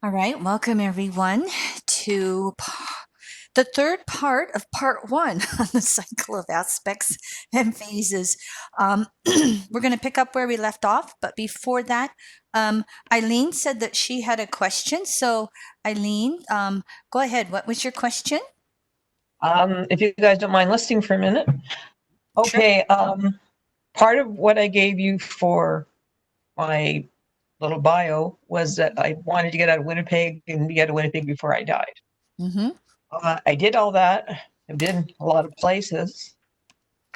All right, welcome everyone to the third part of part one on the cycle of aspects and phases. We're going to pick up where we left off, but before that, Eileen said that she had a question. So, Eileen, go ahead. What was your question? If you guys don't mind listening for a minute. Sure. Okay, part of what I gave you for my little bio was that I wanted to get out of Winnipeg and be out of Winnipeg before I died. Mm-hmm. I did all that. I've been a lot of places.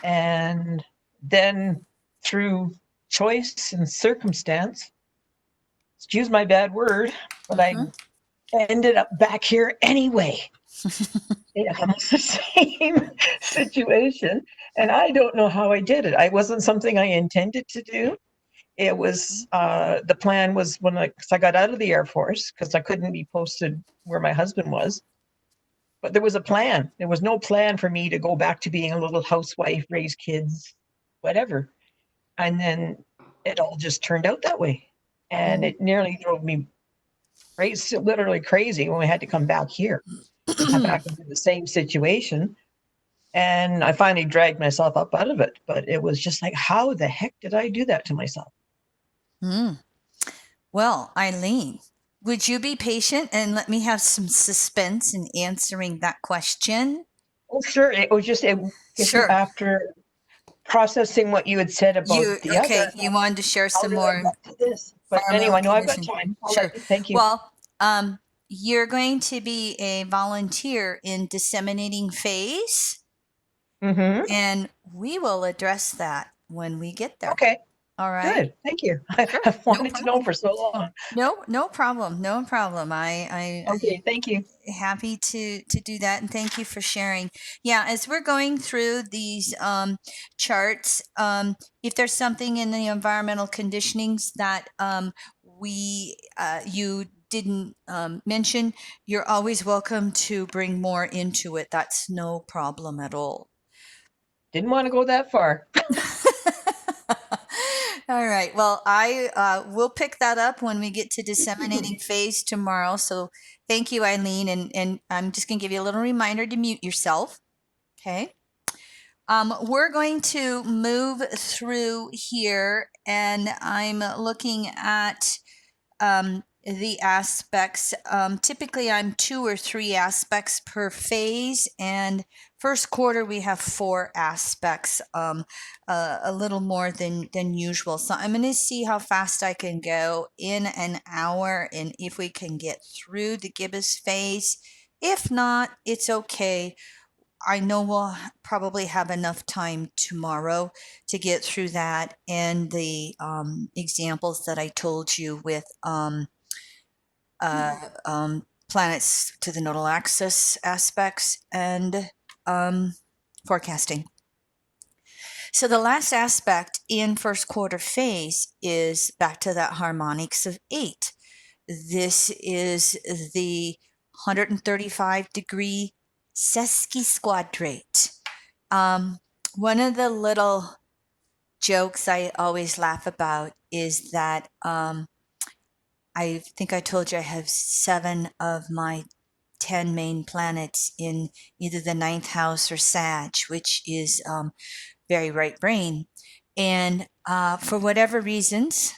And then through choice and circumstance, excuse my bad word, but I Mm-hmm. ended up back here anyway. Almost the same situation. And I don't know how I did it. I wasn't something I intended to do. It was the plan was when I got out of the Air Force because I couldn't be posted where my husband was. But there was a plan. There was no plan for me to go back to being a little housewife, raise kids, whatever. And then it all just turned out that way. And it nearly drove me crazy, literally crazy when we had to come back here, come back into the same situation. And I finally dragged myself up out of it. But it was just like, how the heck did I do that to myself? Mm. Well, Eileen, would you be patient and let me have some suspense in answering that question? Oh, sure. It was just if you Sure. after processing what you had said about You the okay? other, You wanted to share how some did I more get to this? But environmental anyway, no, I've got condition. time. I'll Sure. let you. Thank you. Well, you're going to be a volunteer in disseminating phase, Mm-hmm. and we will address that when we get there. Okay. All right. Good. Thank you. Sure. I've No wanted to know problem. for so long. No, no problem. No problem. Okay. Thank you. Happy to do that, and thank you for sharing. Yeah, as we're going through these charts, if there's something in the environmental conditionings that we you didn't mention, you're always welcome to bring more into it. That's no problem at all. Didn't want to go that far. All right. Well, I will pick that up when we get to disseminating phase tomorrow. So thank you, Eileen. And I'm just going to give you a little reminder to mute yourself. Okay. We're going to move through here, and I'm looking at the aspects. Typically, I'm 2 or 3 aspects per phase, and first quarter we have 4 aspects, a little more than usual. So I'm going to see how fast I can go in an hour, and if we can get through the gibbous phase. If not, it's okay. I know we'll probably have enough time tomorrow to get through that and the examples that I told you with planets to the nodal axis aspects and forecasting. So the last aspect in first quarter phase is back to that harmonics of 8. This is the 135-degree sesquisquadrate. One of the little jokes I always laugh about is that I think I told you I have 7 of my 10 main planets in either the ninth house or Sag, which is very right brain. And for whatever reasons,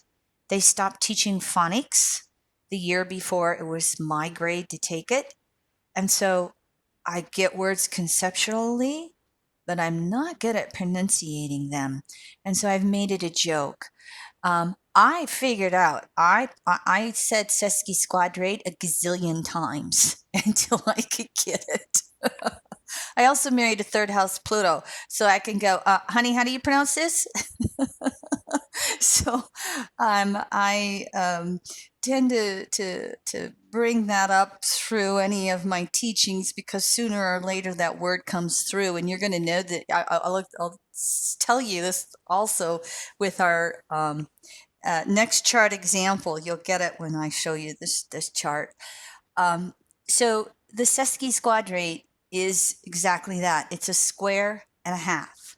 they stopped teaching phonics the year before it was my grade to take it. And so I get words conceptually, but I'm not good at pronunciating them. And so I've made it a joke. I figured out, I said sesquisquadrate a gazillion times until I could get it. I also married a third house Pluto, so I can go, honey, how do you pronounce this? So I tend to bring that up through any of my teachings because sooner or later that word comes through, and you're going to know that. I'll tell you this also with our next chart example. You'll get it when I show you this chart. Um, so the sesquisquadrate is exactly that. It's a square and a half.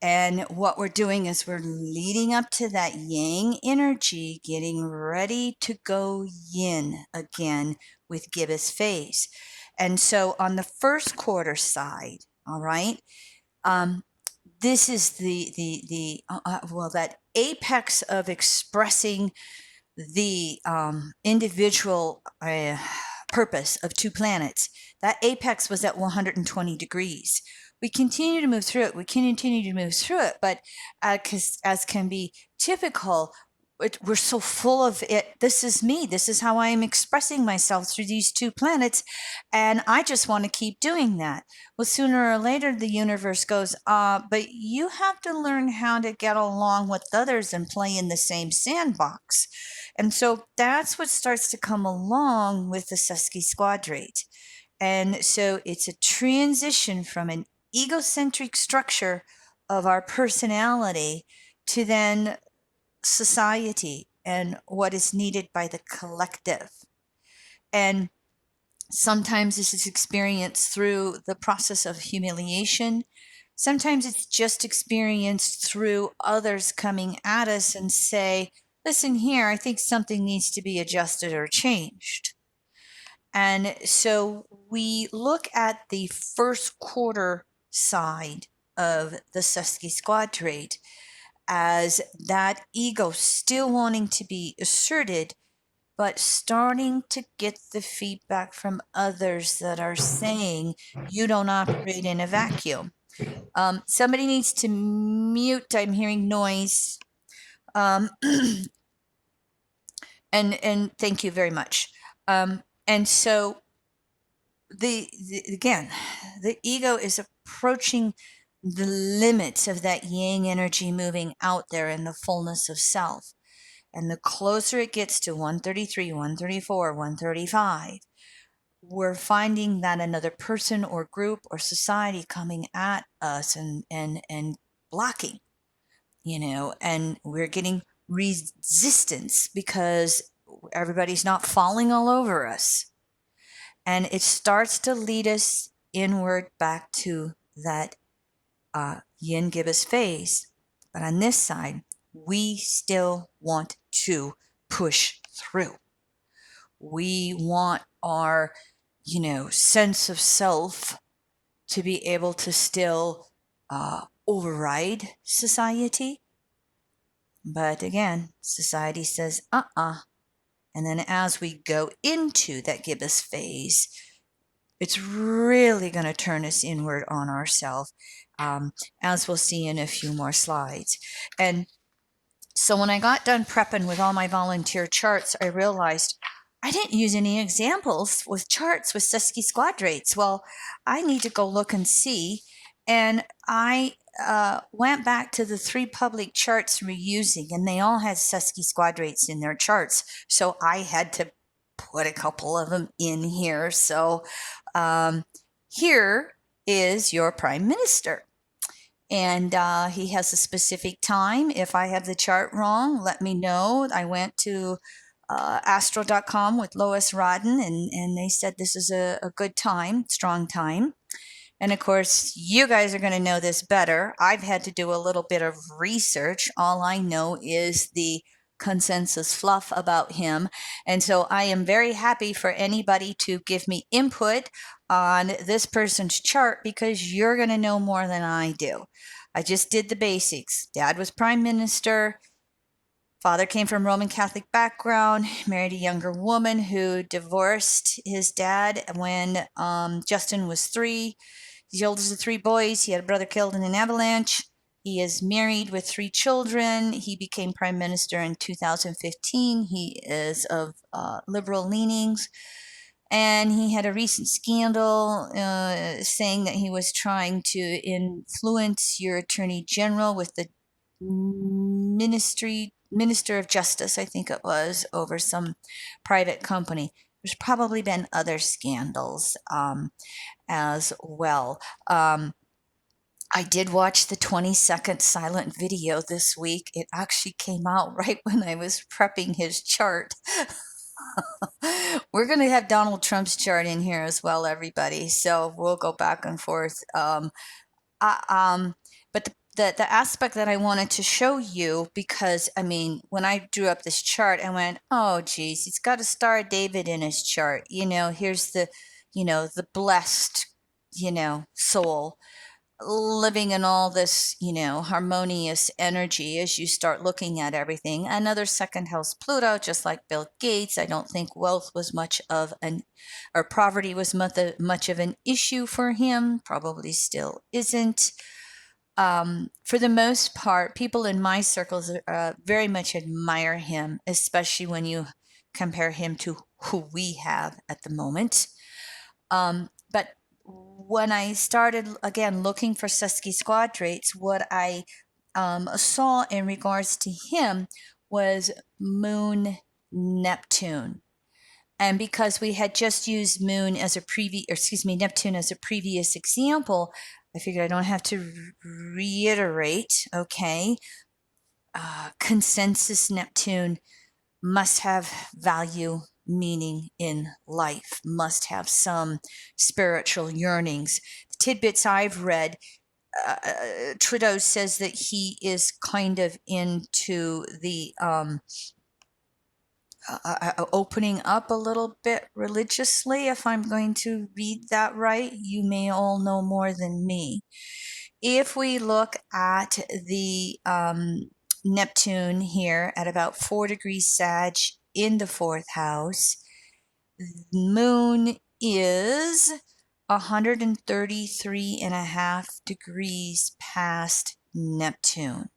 And what we're doing is we're leading up to that yang energy, getting ready to go yin again with gibbous phase. And so on the first quarter side, all right, um, this is the that apex of expressing the individual purpose of two planets. That apex was at 120 degrees. We continue to move through it. We continue to move through it, but as can be typical, we're so full of it. This is me. This is how I am expressing myself through these two planets, and I just want to keep doing that. Well, sooner or later, the universe goes, but you have to learn how to get along with others and play in the same sandbox. And so that's what starts to come along with the Susky Squadrate. And so it's a transition from an egocentric structure of our personality to then society and what is needed by the collective. And sometimes this is experienced through the process of humiliation. Sometimes it's just experienced through others coming at us and say, listen here, I think something needs to be adjusted or changed. And so we look at the first quarter side of the Susky Squadrate as that ego still wanting to be asserted, but starting to get the feedback from others that are saying you don't operate in a vacuum. Somebody needs to mute. I'm hearing noise. Um, and thank you very much. And so again, the ego is approaching the limits of that yang energy moving out there in the fullness of self. And the closer it gets to 133, 134, 135, we're finding that another person or group or society coming at us and blocking, and we're getting resistance because everybody's not falling all over us. And it starts to lead us inward back to that yin gibbous phase. But on this side, we still want to push through. We want our, sense of self to be able to still override society. But again, society says, And then as we go into that gibbous phase, it's really going to turn us inward on ourselves, as we'll see in a few more slides. And so when I got done prepping with all my volunteer charts, I realized I didn't use any examples with charts with Susky Squadrates. Well, I need to go look and see. And I went back to the 3 public charts we're using, and they all had Susky Squadrates in their charts. So I had to put a couple of them in here. So here is your prime minister. And he has a specific time. If I have the chart wrong, let me know. I went to Astro.com with Lois Rodden, and they said this is a good time, strong time. And of course, you guys are going to know this better. I've had to do a little bit of research. All I know is the consensus fluff about him. And so I am very happy for anybody to give me input on this person's chart because you're going to know more than I do. I just did the basics. Dad was prime minister. Father came from Roman Catholic background, married a younger woman who divorced his dad when Justin was 3. He's the oldest of 3 boys. He had a brother killed in an avalanche. He is married with 3 children. He became prime minister in 2015. He is of liberal leanings. And he had a recent scandal saying that he was trying to influence your attorney general with the minister of justice, I think it was, over some private company. There's probably been other scandals as well. I did watch the 20-second silent video this week. It actually came out right when I was prepping his chart. We're going to have Donald Trump's chart in here as well, everybody. So we'll go back and forth. I, but the aspect that I wanted to show you, because I mean, when I drew up this chart, I went, oh geez, he's got a star of David in his chart. Here's the blessed, soul living in all this, harmonious energy as you start looking at everything. Another second house Pluto, just like Bill Gates. I don't think wealth was much of or poverty was much of an issue for him. Probably still isn't. For the most part, people in my circles very much admire him, especially when you compare him to who we have at the moment. But when I started again looking for Susky squadrates, what I saw in regards to him was Moon Neptune. And because we had just used Neptune as a previous example, I figured I don't have to reiterate. Okay, consensus Neptune must have value, meaning in life, must have some spiritual yearnings. The tidbits I've read, Trudeau says that he is kind of into the opening up a little bit religiously, if I'm going to read that right. You may all know more than me. If we look at the Neptune here at about 4 degrees Sag in the fourth house, Moon is 133 and a half degrees past Neptune.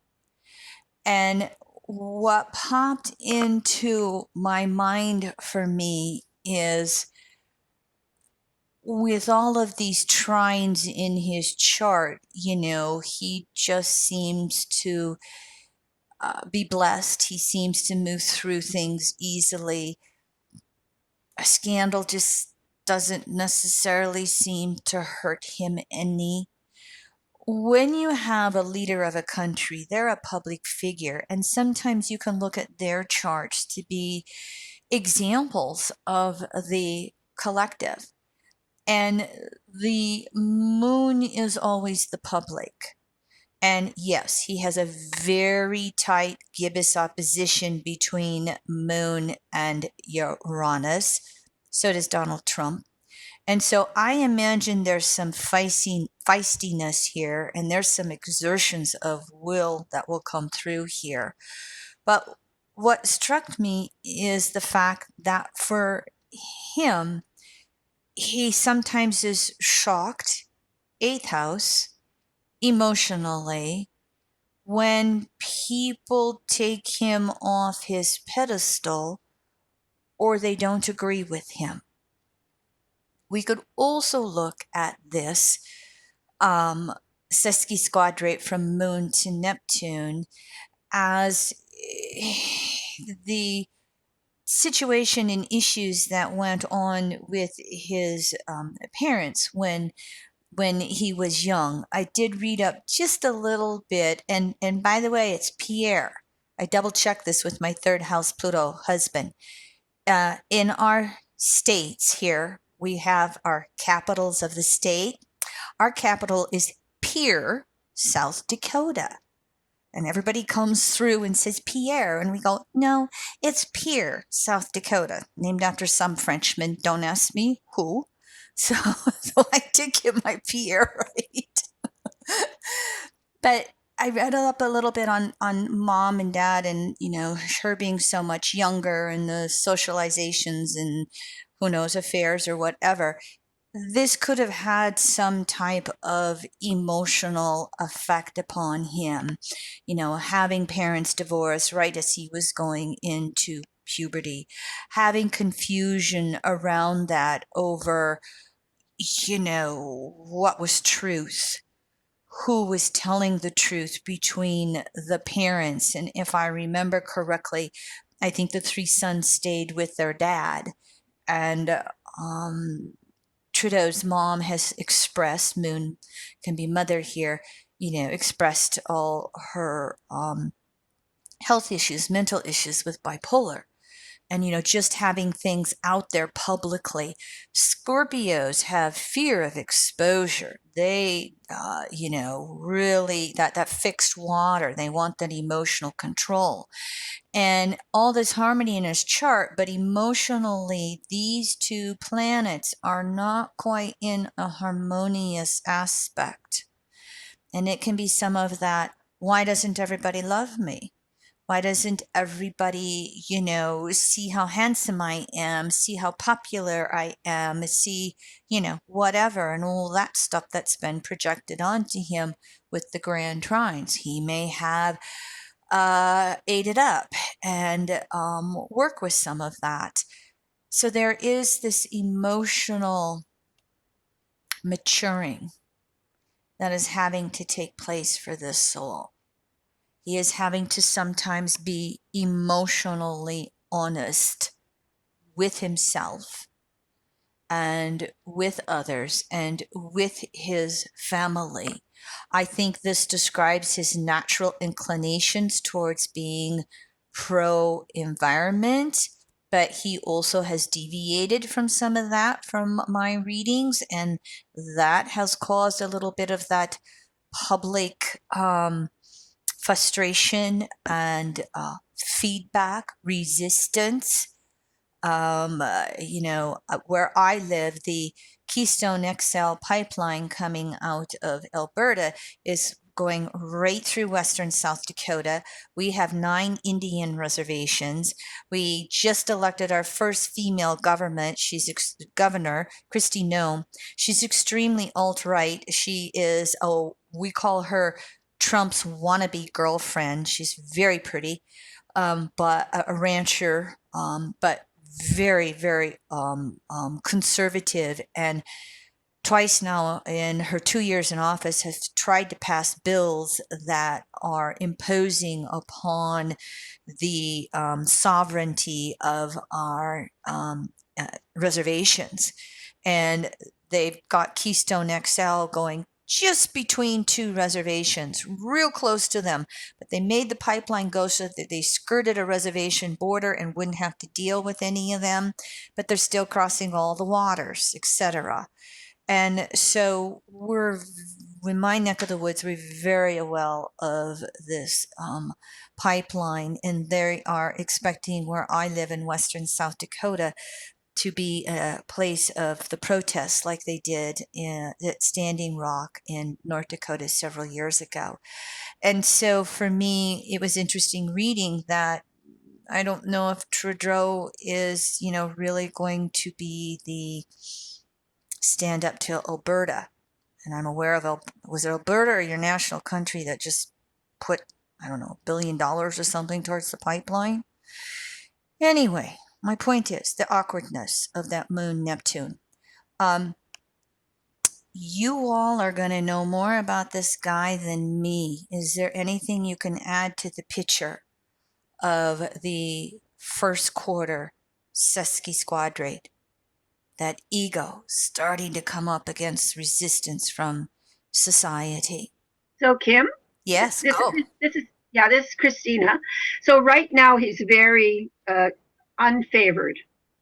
And what popped into my mind for me is, with all of these trines in his chart, he just seems to be blessed. He seems to move through things easily. A scandal just doesn't necessarily seem to hurt him any. When you have a leader of a country, they're a public figure, and sometimes you can look at their charts to be examples of the collective. And the moon is always the public. And yes, he has a very tight gibbous opposition between Moon and Uranus. So does Donald Trump. And so I imagine there's some feistiness here, and there's some exertions of will that will come through here. But what struck me is the fact that for him, he sometimes is shocked, eighth house, emotionally, when people take him off his pedestal or they don't agree with him. We could also look at this Sesky squadrate from Moon to Neptune as the situation and issues that went on with his parents when he was young. I did read up just a little bit, and by the way, it's Pierre. I double checked this with my third house Pluto husband. In our states here, we have our capitals of the state. Our capital is Pierre, South Dakota. And everybody comes through and says Pierre, and we go, no, it's Pierre, South Dakota, named after some Frenchman. Don't ask me who. So, so I did get my Pierre right. But I read up a little bit on mom and dad, and her being so much younger, and the socializations and who knows, affairs or whatever. This could have had some type of emotional effect upon him, having parents divorce right as he was going into puberty, having confusion around that over, what was truth, who was telling the truth between the parents. And if I remember correctly, I think the three sons stayed with their dad. And Trudeau's mom has expressed, Moon can be mother here, expressed all her health issues, mental issues with bipolar. and just having things out there publicly. Scorpios have fear of exposure. They really that fixed water. They want that emotional control, and all this harmony in his chart, but emotionally these two planets are not quite in a harmonious aspect. And it can be some of that, why doesn't everybody love me? Why doesn't everybody, see how handsome I am, see how popular I am, see, whatever, and all that stuff that's been projected onto him with the grand trines. He may have ate it up and work with some of that. So there is this emotional maturing that is having to take place for this soul. He is having to sometimes be emotionally honest with himself and with others and with his family. I think this describes his natural inclinations towards being pro environment, but he also has deviated from some of that from my readings, and that has caused a little bit of that public frustration and feedback, resistance. Where I live, the Keystone XL pipeline coming out of Alberta is going right through Western South Dakota. We have 9 Indian reservations. We just elected our first female government. Governor, Kristi Noem. She's extremely alt-right. She is, we call her Trump's wannabe girlfriend. She's very pretty, but a rancher, but very, very conservative, and twice now in her 2 years in office has tried to pass bills that are imposing upon the sovereignty of our reservations. And they've got Keystone XL going just between 2 reservations, real close to them. But they made the pipeline go so that they skirted a reservation border and wouldn't have to deal with any of them. But they're still crossing all the waters, etc. And so in my neck of the woods, we're very well of this pipeline, and they are expecting where I live in Western South Dakota to be a place of the protests like they did at Standing Rock in North Dakota several years ago. And so for me, it was interesting reading that. I don't know if Trudeau is, really going to be the stand up to Alberta. And I'm aware of, was it Alberta or your national country that just put, I don't know, $1 billion or something towards the pipeline? Anyway, my point is the awkwardness of that moon Neptune. Um, you all are going to know more about this guy than me. Is there anything you can add to the picture of the first quarter sesquisquadrate? That ego starting to come up against resistance from society. So Kim, Yes, go. this is Christina. So right now he's very unfavored.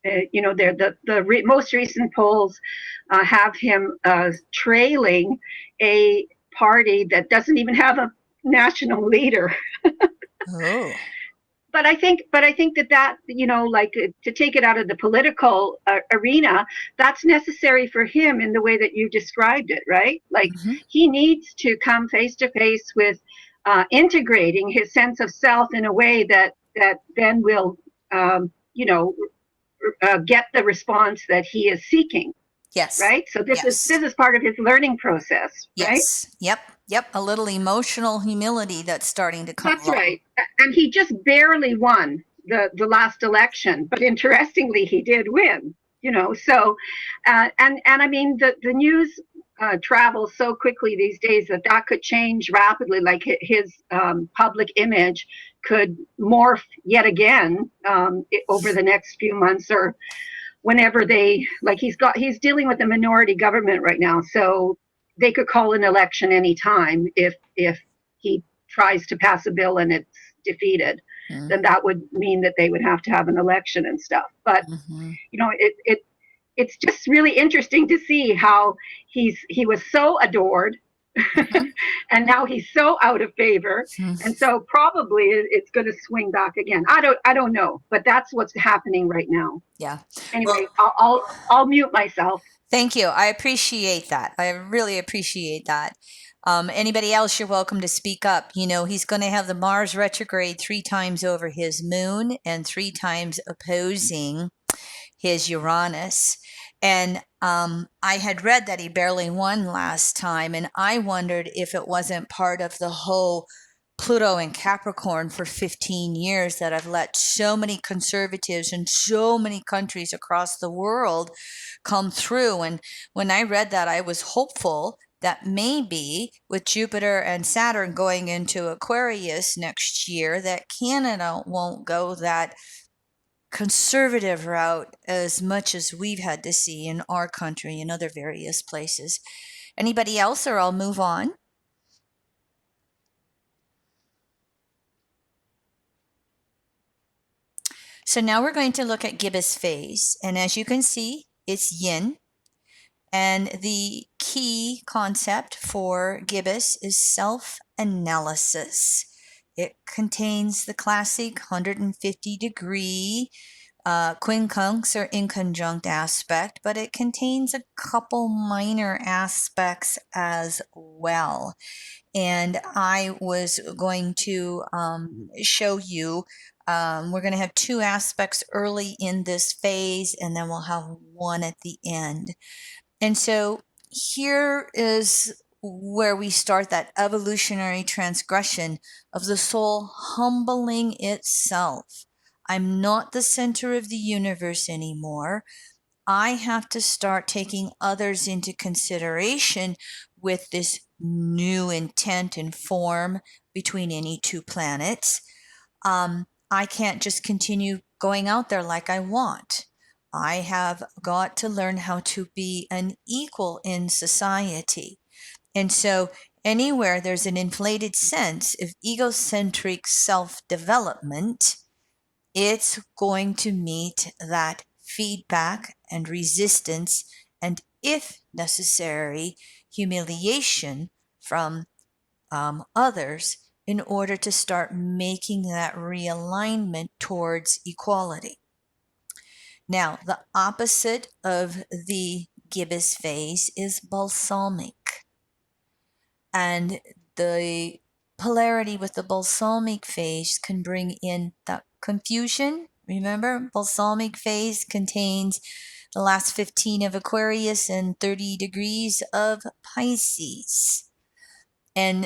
The most recent polls have him trailing a party that doesn't even have a national leader. Oh. But I think that like to take it out of the political arena, that's necessary for him in the way that you described it, right? Like he needs to come face to face with integrating his sense of self in a way that then will get the response that he is seeking. Yes. Right. So this is part of his learning process. Right. Yes. Yep. A little emotional humility that's starting to come That's along. right. And he just barely won the last election, but interestingly, he did win. So and I mean the news travels so quickly these days that could change rapidly. Like his public image could morph yet again over the next few months, or whenever he's dealing with a minority government right now, so they could call an election anytime if he tries to pass a bill and it's defeated. then that would mean that they would have to have an election and stuff. But Mm-hmm. it's just really interesting to see how he was so adored, Mm-hmm. and now he's so out of favor, and so probably it's going to swing back again. I don't know, but that's what's happening right now. Yeah. Well, Anyway, I'll mute myself. thank you. I appreciate that. I really appreciate that. Anybody else, you're welcome to speak up. He's going to have the Mars retrograde 3 times over his moon and 3 times opposing his Uranus. And I had read that he barely won last time, and I wondered if it wasn't part of the whole Pluto and Capricorn for 15 years that have let so many conservatives and so many countries across the world come through. And when I read that, I was hopeful that maybe with Jupiter and Saturn going into Aquarius next year, that Canada won't go that conservative route as much as we've had to see in our country and other various places. Anybody else, or I'll move on? So now we're going to look at gibbous phase. And as you can see, it's yin. And the key concept for gibbous is self-analysis. It contains the classic 150-degree quincunx or inconjunct aspect, but it contains a couple minor aspects as well. And I was going to show you, we're going to have 2 aspects early in this phase, and then we'll have 1 at the end. And so here is where we start that evolutionary transgression of the soul humbling itself. I'm not the center of the universe anymore. I have to start taking others into consideration with this new intent and form between any 2 planets. I can't just continue going out there like I want. I have got to learn how to be an equal in society. And so, anywhere there's an inflated sense of egocentric self development, it's going to meet that feedback and resistance, and if necessary, humiliation from others in order to start making that realignment towards equality. Now, the opposite of the gibbous phase is balsamic. And the polarity with the balsamic phase can bring in that confusion. Remember, balsamic phase contains the last 15 of Aquarius and 30 degrees of Pisces, and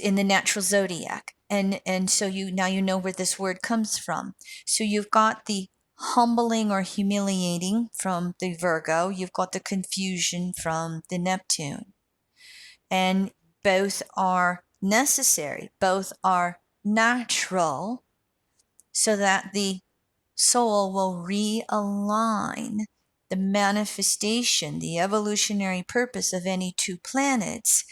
in the natural zodiac. And so now you know where this word comes from. So you've got the humbling or humiliating from the Virgo, you've got the confusion from the Neptune. And both are necessary, both are natural, so that the soul will realign the manifestation, the evolutionary purpose of any 2 planets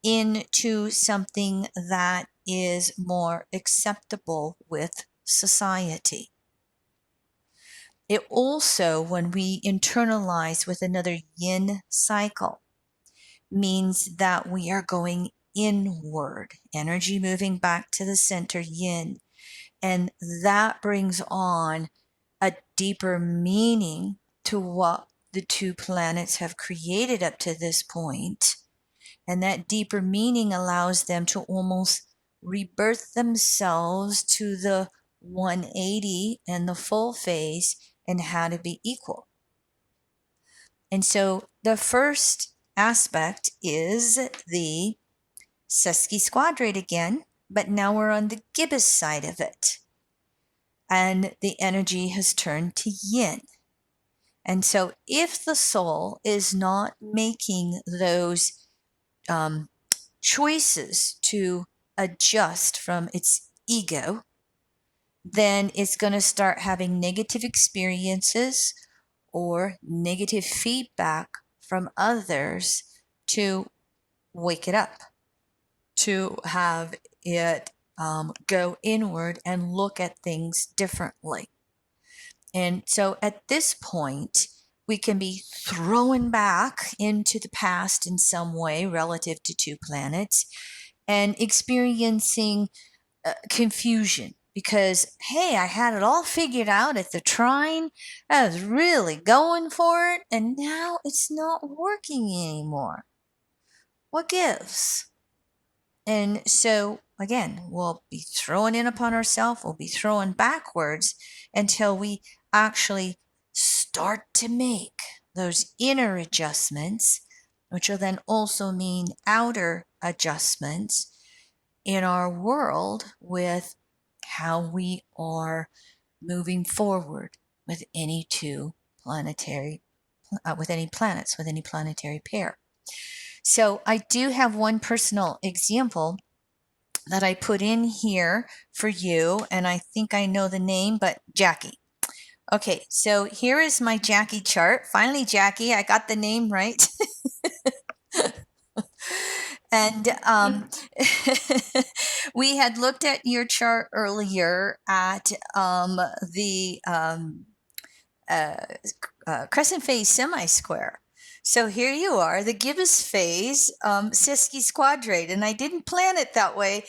into something that is more acceptable with society. It also, when we internalize with another yin cycle, means that we are going inward, energy moving back to the center, yin. And that brings on a deeper meaning to what the 2 planets have created up to this point. And that deeper meaning allows them to almost rebirth themselves to the 180 and the full phase and how to be equal. And so the first aspect is the sesquisquadrate again, but now we're on the gibbous side of it. And the energy has turned to yin. And so if the soul is not making those choices to adjust from its ego, then it's going to start having negative experiences or negative feedback from others to wake it up, to have it go inward and look at things differently. And so at this point, we can be thrown back into the past in some way relative to two planets and experiencing confusion because, hey, I had it all figured out at the trine. I was really going for it, and now it's not working anymore. What gives? And so, again, we'll be throwing in upon ourselves, we'll be throwing backwards until we actually start to make those inner adjustments, which will then also mean outer adjustments in our world with how we are moving forward with any two planetary, with any planets, with any planetary pair. So I do have one personal example that I put in here for you, and I think I know the name, but Jackie. Okay, so here is my Jackie chart. Finally, Jackie, I got the name right. And we had looked at your chart earlier at the uh, crescent phase semi-square. So here you are, the gibbous phase, Siski squadrate, and I didn't plan it that way.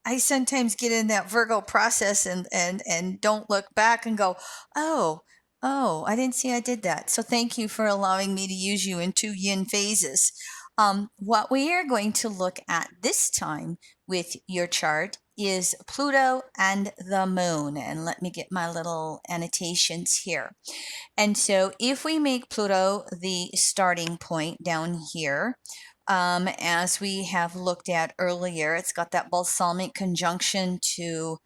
I sometimes get in that Virgo process and don't look back and go, oh, I didn't see I did that. So thank you for allowing me to use you in two yin phases. What we are going to look at this time with your chart is Pluto and the moon. And let me get my little annotations here. And so if we make Pluto the starting point down here, as we have looked at earlier, it's got that balsamic conjunction to,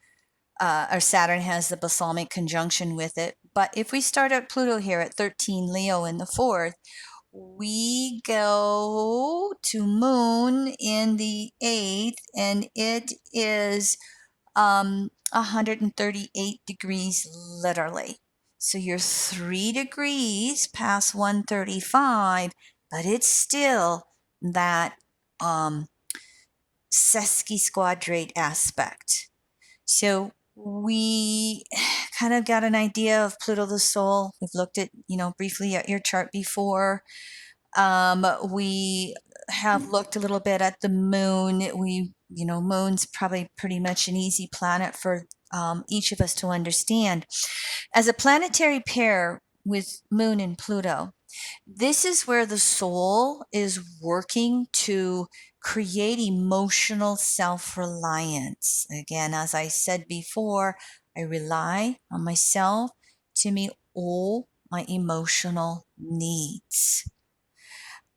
or Saturn has the balsamic conjunction with it. But if we start at Pluto here at 13 Leo in the fourth, we go to Moon in the eighth, and it is 138 degrees literally. So you're 3 degrees past 135, but it's still that sesquisquadrate aspect. So we kind of got an idea of Pluto the Soul. We've looked at, briefly at your chart before. We have looked a little bit at the moon. Moon's probably pretty much an easy planet for each of us to understand. As a planetary pair with Moon and Pluto, this is where the soul is working to create emotional self reliance. Again, as I said before, I rely on myself to meet all my emotional needs.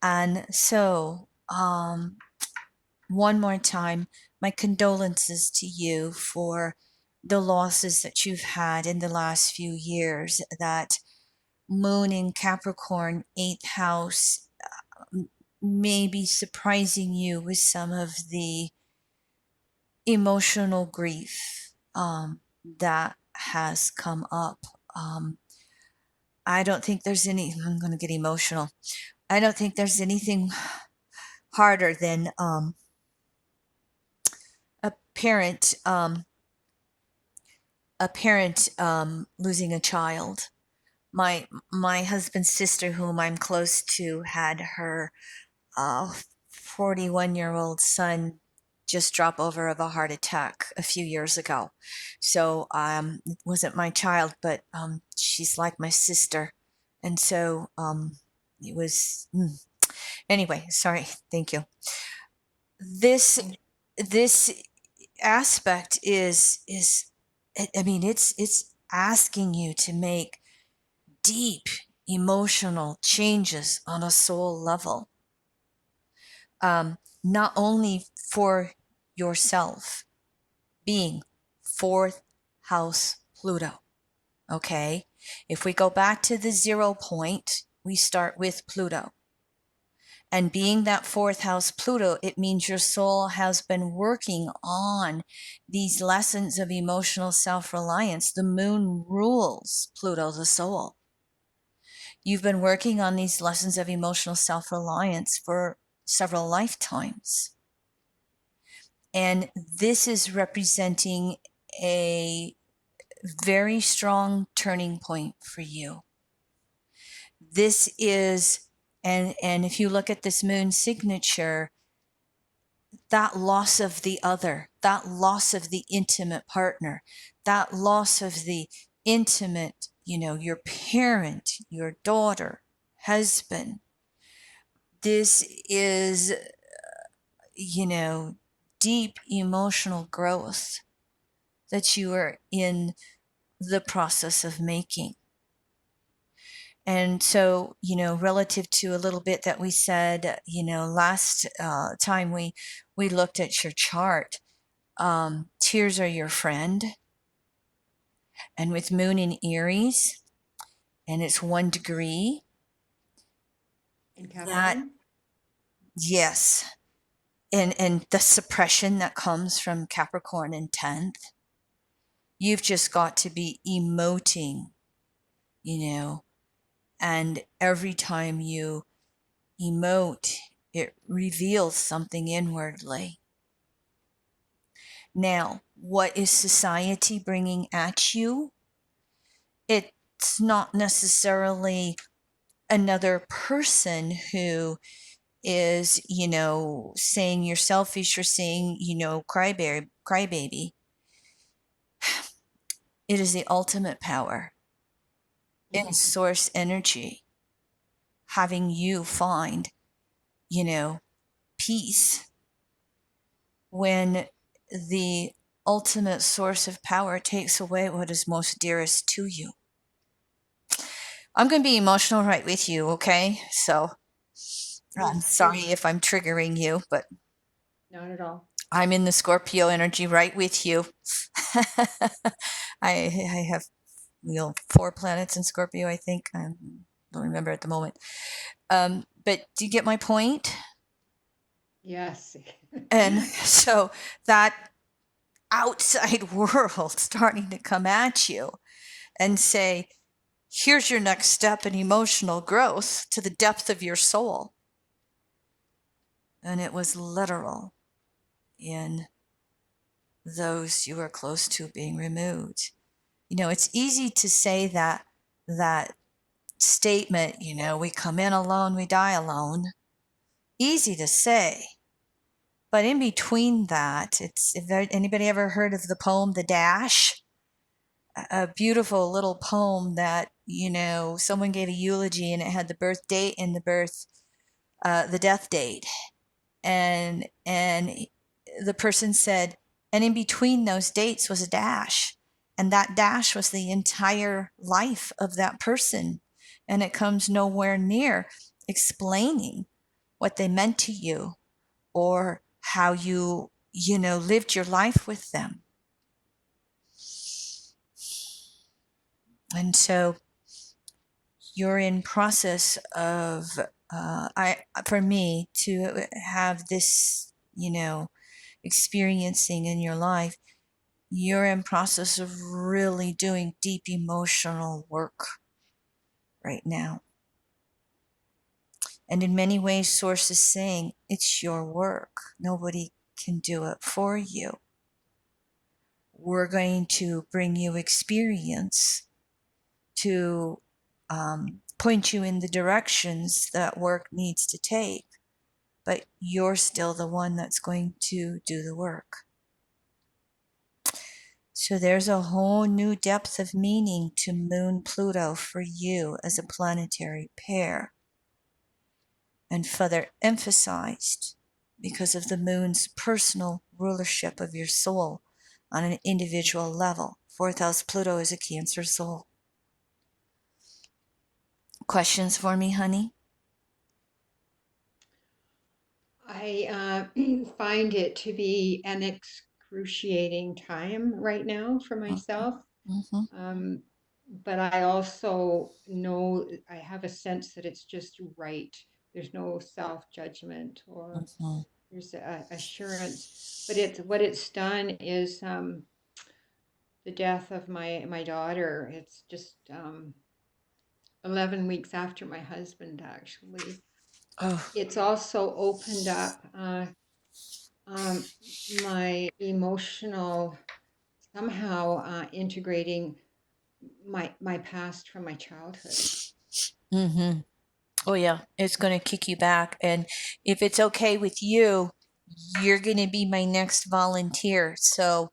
And so, one more time, my condolences to you for the losses that you've had in the last few years. That moon in Capricorn, eighth house, may be surprising you with some of the emotional grief that has come up. I don't think there's I'm going to get emotional. I don't think there's anything harder than a parent losing a child. My husband's sister, whom I'm close to, had her 41-year-old son just drop over of a heart attack a few years ago. So it wasn't my child, but she's like my sister, and so it was. Anyway, sorry. Thank you. This aspect is I mean, it's asking you to make deep emotional changes on a soul level, not only for yourself, being fourth house Pluto. Okay, if we go back to the 0 point, we start with Pluto. And being that fourth house Pluto, it means your soul has been working on these lessons of emotional self-reliance. The moon rules Pluto, the soul. You've been working on these lessons of emotional self-reliance for several lifetimes. And this is representing a very strong turning point for you. This is, and if you look at this moon signature, that loss of the other, that loss of the intimate partner, that loss of the intimate, your parent, your daughter, husband. This is, deep emotional growth that you are in the process of making. And so, relative to a little bit that we said, last time we looked at your chart, tears are your friend. And with moon in Aries, and it's 1 degree, In that, Capricorn? yes. And the suppression that comes from Capricorn in 10th, you've just got to be emoting, and every time you emote, it reveals something inwardly. Now, what is society bringing at you? It's not necessarily another person who is, saying you're selfish or saying, crybaby. It is the ultimate power in source energy, having you find, peace when the ultimate source of power takes away what is most dearest to you. I'm going to be emotional right with you, okay? So I'm Please, sorry please. if I'm triggering you, but Not at all. I'm in the Scorpio energy right with you. I have 4 planets in Scorpio, I think. I don't remember at the moment. But do you get my point? Yes. And so that outside world starting to come at you and say, here's your next step in emotional growth to the depth of your soul. And it was literal in those you were close to being removed. It's easy to say that statement, we come in alone, we die alone. Easy to say. But in between that, anybody ever heard of the poem The Dash? A beautiful little poem that, someone gave a eulogy and it had the birth date and the death date. And the person said, and in between those dates was a dash. And that dash was the entire life of that person. And it comes nowhere near explaining what they meant to you or how you, lived your life with them. And so you're in process of, for me to have this, experiencing in your life, you're in process of really doing deep emotional work right now. And in many ways, Source is saying it's your work. Nobody can do it for you. We're going to bring you experience to point you in the directions that work needs to take, but you're still the one that's going to do the work. So there's a whole new depth of meaning to Moon Pluto for you as a planetary pair, and further emphasized because of the moon's personal rulership of your soul on an individual level. Fourth house Pluto is a Cancer soul. Questions for me, honey? I find it to be an excruciating time right now for myself. Mm-hmm. Um, but I also know I have a sense that it's just right. There's no self-judgment or Mm-hmm. there's a assurance. But what it's done is the death of my daughter. It's just 11 weeks after my husband, actually. Oh. It's also opened up um, my emotional, somehow integrating my past from my childhood. Mm-hmm. Oh, yeah. It's going to kick you back. And if it's okay with you, you're going to be my next volunteer. So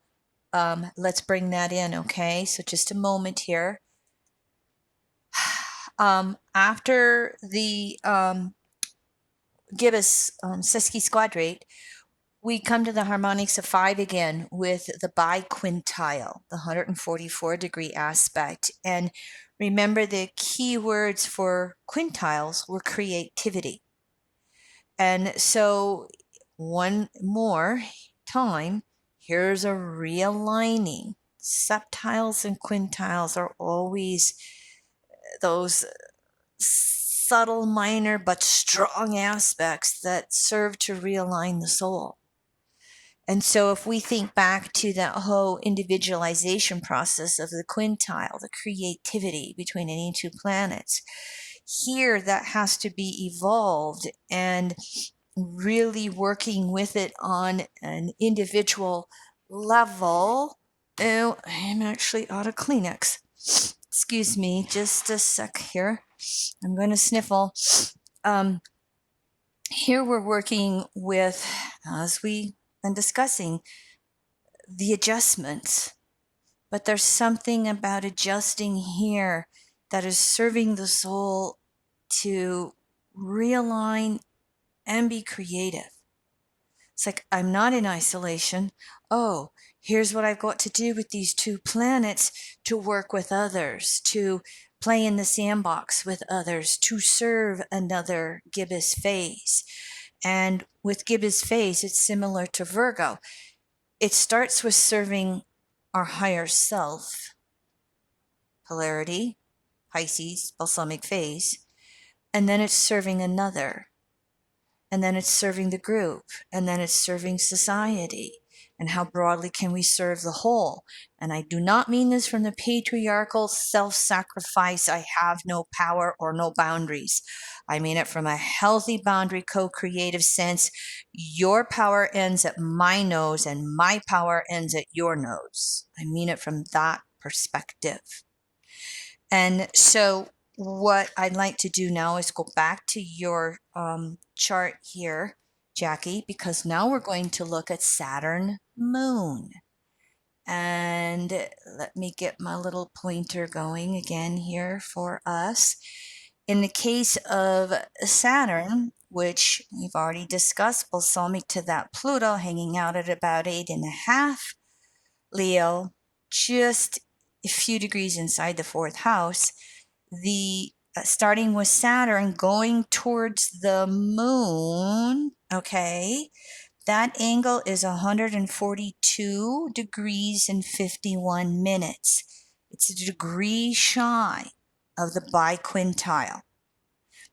let's bring that in, okay? So just a moment here. After the gibbous sesquisquadrate, we come to the harmonics of 5 again with the biquintile, the 144-degree aspect. And remember, the key words for quintiles were creativity. And so, one more time, here's a realigning. Septiles and quintiles are always those subtle, minor, but strong aspects that serve to realign the soul. And so, if we think back to that whole individualization process of the quintile, the creativity between any two planets, here that has to be evolved and really working with it on an individual level. Oh, I'm actually out of Kleenex. Excuse me, just a sec here. I'm going to sniffle. Here we're working with, as we been discussing, the adjustments. But there's something about adjusting here that is serving the soul to realign and be creative. It's like, I'm not in isolation. Oh, here's what I've got to do with these 2 planets to work with others, to play in the sandbox with others, to serve another gibbous phase. And with gibbous phase, it's similar to Virgo. It starts with serving our higher self, polarity, Pisces, balsamic phase, and then it's serving another. And then it's serving the group, and then it's serving society. And how broadly can we serve the whole? And I do not mean this from the patriarchal self-sacrifice, I have no power or no boundaries. I mean it from a healthy boundary co-creative sense. Your power ends at my nose and my power ends at your nose. I mean it from that perspective. And so what I'd like to do now is go back to your chart here, Jackie, because now we're going to look at Saturn moon. And let me get my little pointer going again here for us. In the case of Saturn, which we've already discussed, balsamic to that Pluto, hanging out at about 8.5, Leo, just a few degrees inside the 4th house, the starting with Saturn going towards the moon, okay, that angle is 142 degrees and 51 minutes. It's a degree shy of the biquintile.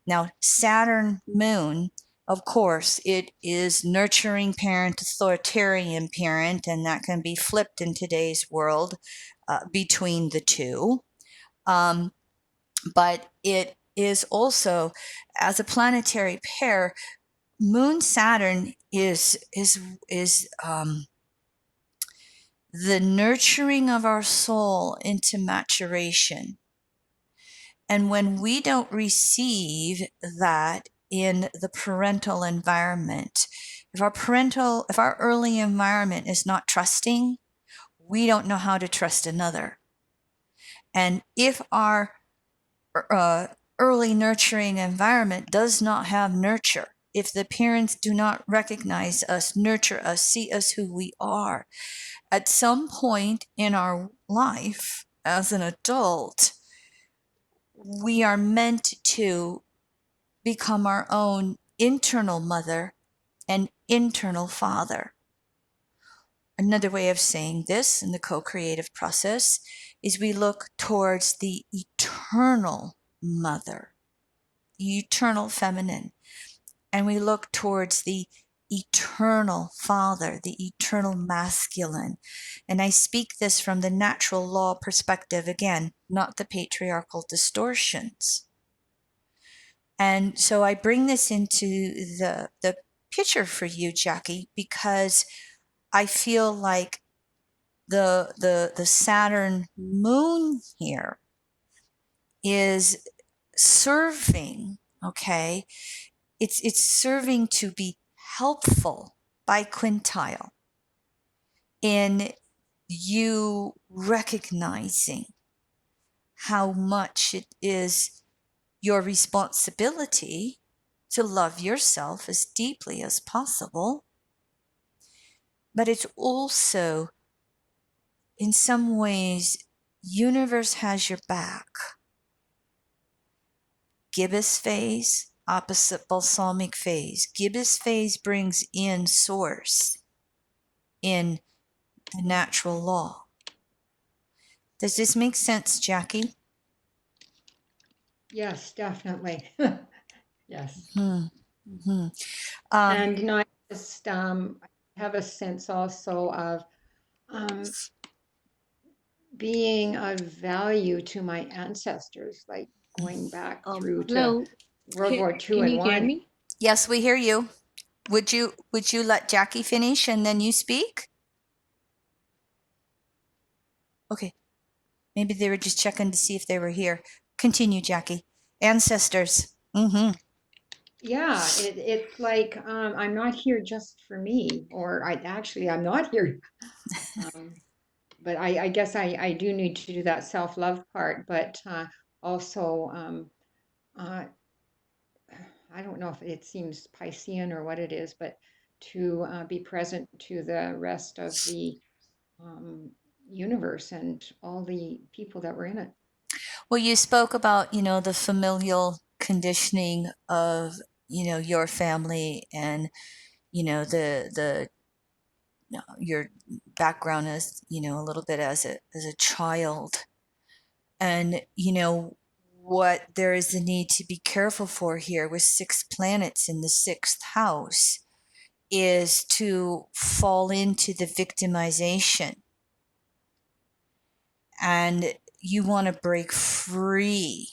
Now, Saturn moon, of course, it is nurturing parent, authoritarian parent, and that can be flipped in today's world between the two. But it is also, as a planetary pair, Moon Saturn is the nurturing of our soul into maturation. And when we don't receive that in the parental environment, if our early environment is not trusting, we don't know how to trust another. And if our early nurturing environment does not have nurture, if the parents do not recognize us, nurture us, see us who we are, at some point in our life as an adult, we are meant to become our own internal mother and internal father. Another way of saying this in the co-creative process is we look towards the eternal mother, the eternal feminine, and we look towards the eternal father, the eternal masculine. And I speak this from the natural law perspective again, not the patriarchal distortions. And so I bring this into the picture for you, Jackie, because I feel like the Saturn moon here is serving, okay? It's serving to be helpful by quintile in you recognizing how much it is your responsibility to love yourself as deeply as possible. But it's also, in some ways, universe has your back. Gibbous phase, opposite balsamic phase. Gibbous phase brings in source in the natural law. Does this make sense, Jackie? Yes, definitely. Yes. Hmm. Hmm. And I just have a sense also of um, being of value to my ancestors, like going back through to Hello. World War II Can and you hear one. me? Yes, we hear you. Would you let Jackie finish and then you speak? Okay. Maybe they were just checking to see if they were here. Continue, Jackie. Ancestors. Mm-hmm. Yeah, it's like I'm not here just for me, or I'm not here. Um, but I guess I do need to do that self-love part, but also uh, I don't know if it seems Piscean or what it is, but to be present to the rest of the um, universe and all the people that were in it. Well, you spoke about, the familial conditioning of, your family and, the your background as, a little bit as a child. And, what there is a need to be careful for here with 6 planets in the 6th house is to fall into the victimization. And you want to break free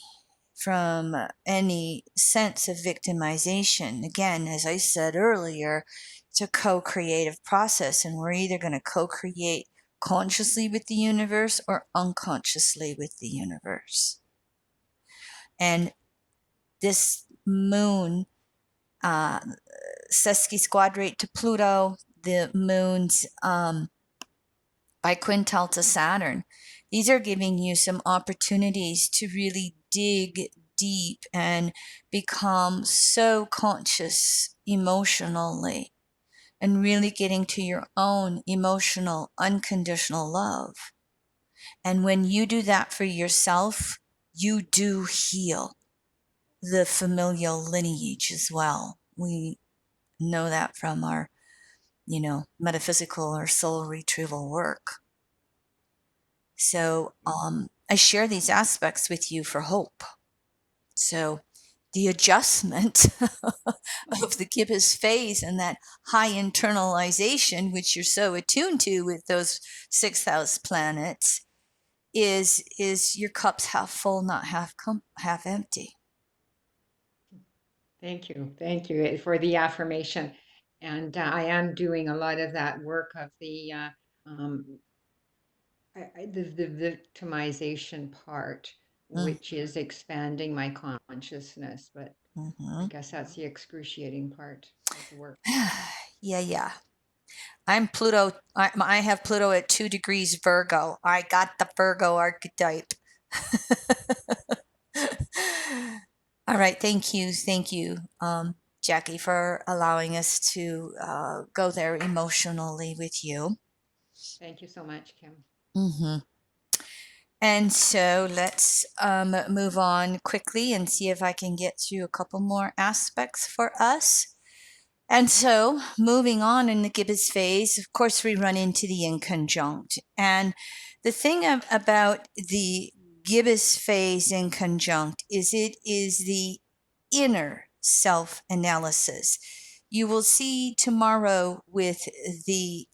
from any sense of victimization. Again, as I said earlier, it's a co creative process, and we're either going to co create consciously with the universe or unconsciously with the universe. And this moon, sesquisquadrate to Pluto, the moon's biquintile to Saturn. These are giving you some opportunities to really dig deep and become so conscious emotionally and really getting to your own emotional, unconditional love. And when you do that for yourself, you do heal the familial lineage as well. We know that from our, metaphysical or soul retrieval work. So I share these aspects with you for hope. So the adjustment of the gibbous phase and that high internalization, which you're so attuned to with those 6th house planets, is your cup's half full, not half empty. Thank you for the affirmation. And I am doing a lot of that work of um, the victimization part, Mm, which is expanding my consciousness. But I mhm. guess that's the excruciating part of the work. Yeah. I'm Pluto. I have Pluto at 2 degrees Virgo. I got the Virgo archetype. All right. Thank you, Jackie, for allowing us to go there emotionally with you. Thank you so much, Kim. Hmm. And so let's move on quickly and see if I can get through a couple more aspects for us. And so, moving on in the gibbous phase, of course, we run into the inconjunct. And the thing about the gibbous phase inconjunct is it is the inner self analysis. You will see tomorrow with the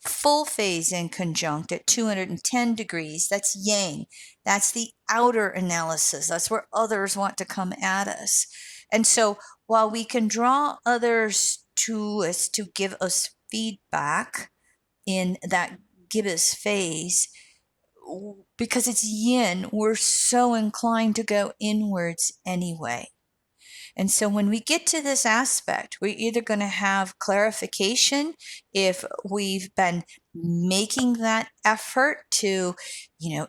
full phase inconjunct at 210 degrees. That's yang. That's the outer analysis. That's where others want to come at us. And so, while we can draw others to us to give us feedback in that gibbous phase. Because it's yin, we're so inclined to go inwards anyway. And so when we get to this aspect, we're either going to have clarification if we've been making that effort to,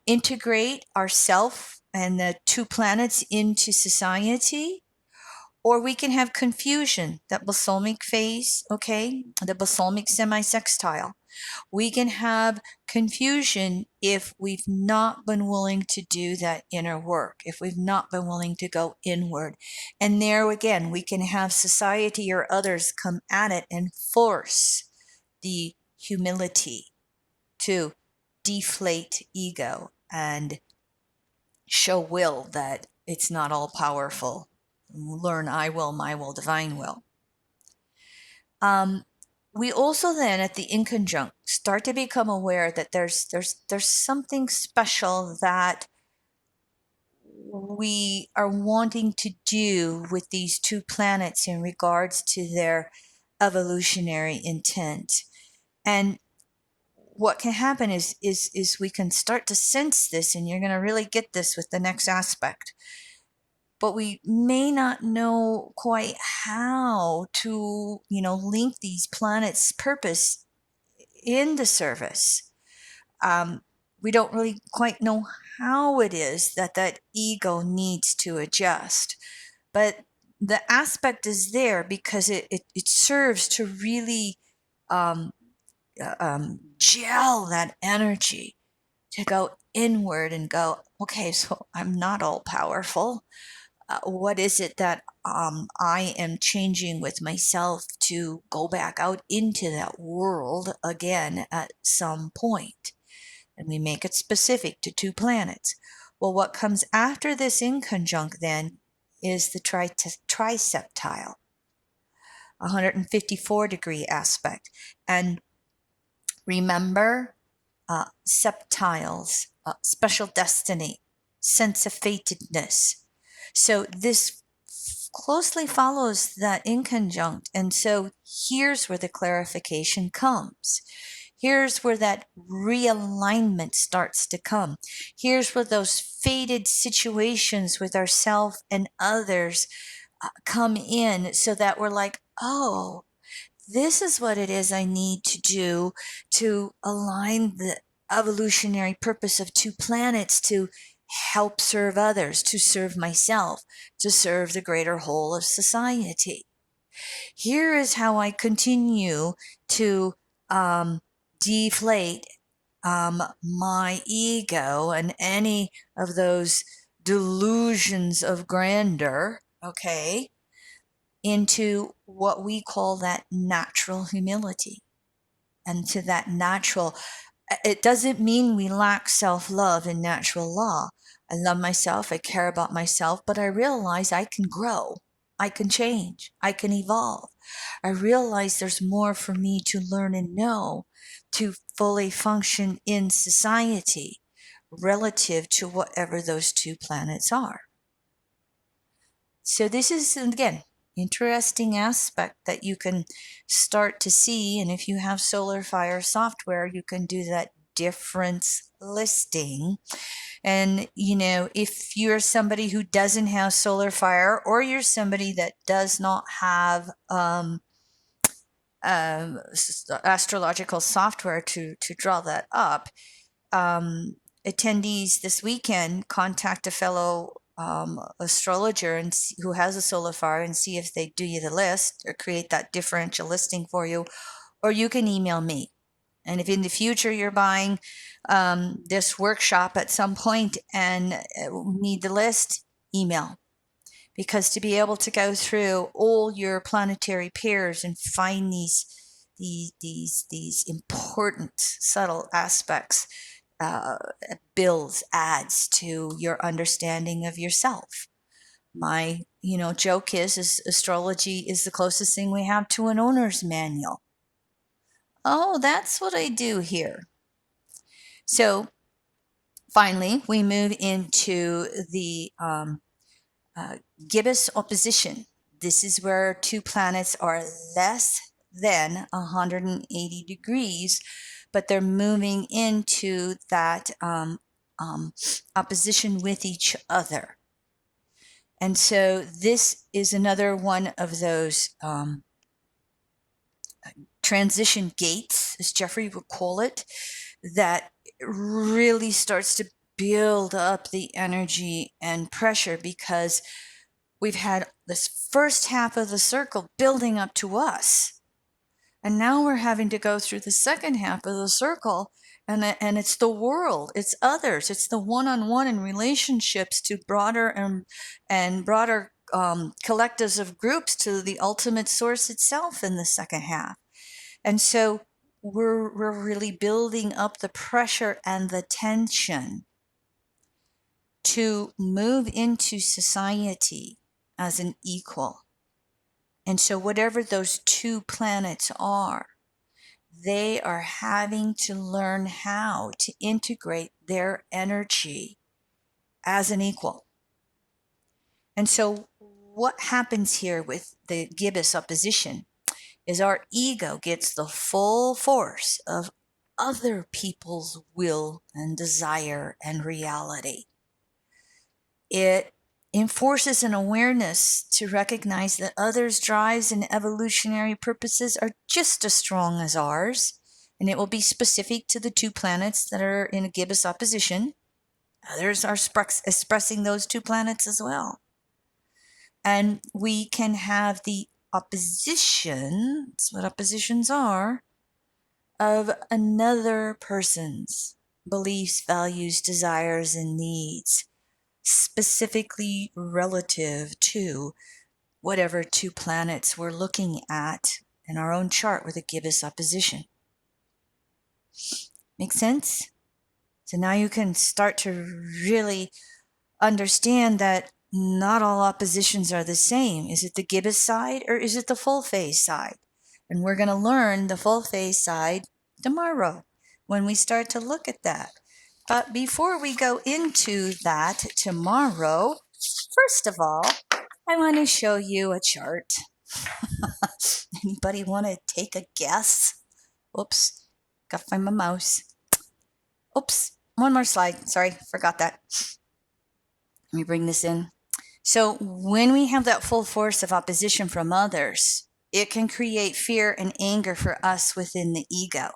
integrate ourself and the two planets into society, or we can have confusion, that balsamic phase, okay, the balsamic semi-sextile. We can have confusion if we've not been willing to do that inner work, if we've not been willing to go inward. And there again, we can have society or others come at it and force the humility to deflate ego and show will that it's not all powerful. Learn I will, my will, divine will. We also then at the inconjunct start to become aware that there's something special that we are wanting to do with these two planets in regards to their evolutionary intent. And what can happen is we can start to sense this, and you're going to really get this with the next aspect, but we may not know quite how to, link these planets' purpose in the service. We don't really quite know how it is that ego needs to adjust. But the aspect is there because it serves to really gel that energy to go inward and go, okay, so I'm not all powerful. What is it that I am changing with myself to go back out into that world again at some point? And we make it specific to two planets. Well, what comes after this inconjunct then is the triseptile, 154-degree aspect. And remember, septiles, special destiny, sense of fatedness. So this closely follows that inconjunct. And so here's where the clarification comes. Here's where that realignment starts to come. Here's where those fated situations with ourselves and others come in, so that we're like, oh, this is what it is I need to do to align the evolutionary purpose of two planets to help serve others, to serve myself, to serve the greater whole of society. Here is how I continue to deflate my ego and any of those delusions of grandeur, okay, into what we call that natural humility. And to that natural, it doesn't mean we lack self-love in natural law. I love myself, I care about myself, but I realize I can grow, I can change, I can evolve. I realize there's more for me to learn and know to fully function in society relative to whatever those two planets are. So this is, again, interesting aspect that you can start to see. And if you have Solar Fire software, you can do that difference listing. And, if you're somebody who doesn't have Solar Fire, or you're somebody that does not have astrological software to draw that up, attendees this weekend contact a fellow astrologer and who has a solar fire, and see if they do you the list or create that differential listing for you, or you can email me. And if in the future you're buying this workshop at some point and need the list, email. Because to be able to go through all your planetary pairs and find these important subtle aspects adds to your understanding of yourself. My joke is astrology is the closest thing we have to an owner's manual. Oh, that's what I do here. So finally, we move into the gibbous opposition. This is where two planets are less than 180 degrees, but they're moving into that opposition with each other. And so this is another one of those transition gates, as Jeffrey would call it, that really starts to build up the energy and pressure, because we've had this first half of the circle building up to us. And now we're having to go through the second half of the circle, and it's the world, it's others, it's the one-on-one in relationships to broader and broader collectives of groups, to the ultimate source itself in the second half. And so we're really building up the pressure and the tension to move into society as an equal. And so whatever those two planets are, they are having to learn how to integrate their energy as an equal. And so what happens here with the gibbous opposition is our ego gets the full force of other people's will and desire and reality. It enforces an awareness to recognize that others' drives and evolutionary purposes are just as strong as ours, and it will be specific to the two planets that are in a gibbous opposition. Others are expressing those two planets as well. And we can have the opposition, that's what oppositions are, of another person's beliefs, values, desires, and needs, specifically relative to whatever two planets we're looking at in our own chart with a gibbous opposition. Make sense? So now you can start to really understand that not all oppositions are the same. Is it the gibbous side or is it the full phase side? And we're going to learn the full phase side tomorrow when we start to look at that. But before we go into that tomorrow, first of all, I want to show you a chart. Anybody want to take a guess? Oops, gotta find my mouse. Oops, one more slide. Sorry, forgot that. Let me bring this in. So when we have that full force of opposition from others, it can create fear and anger for us within the ego.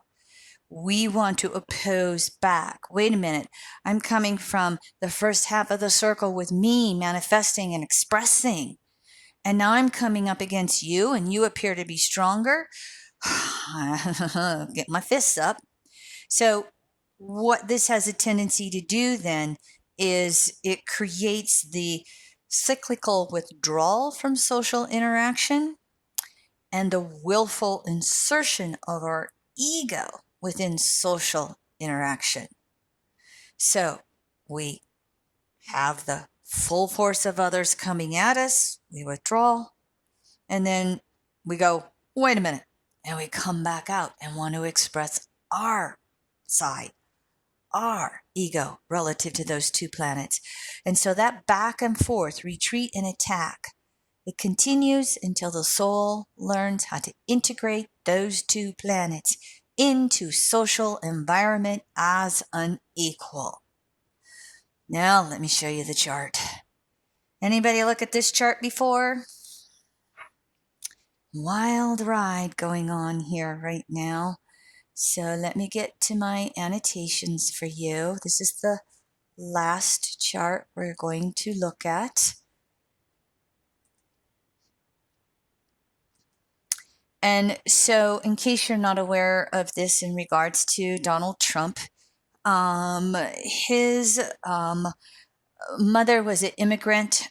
We want to oppose back. Wait a minute. I'm coming from the first half of the circle with me manifesting and expressing. And now I'm coming up against you and you appear to be stronger. Get my fists up. So what this has a tendency to do then is it creates the cyclical withdrawal from social interaction and the willful insertion of our ego within social interaction. So we have the full force of others coming at us, we withdraw, and then we go, wait a minute, and we come back out and want to express our side, our ego relative to those two planets. And so that back and forth, retreat and attack, it continues until the soul learns how to integrate those two planets into social environment as an equal. Now let me show you the chart. Anybody look at this chart before? Wild ride going on here right now. So let me get to my annotations for you. This is the last chart we're going to look at. And so in case you're not aware of this in regards to Donald Trump, his mother was an immigrant,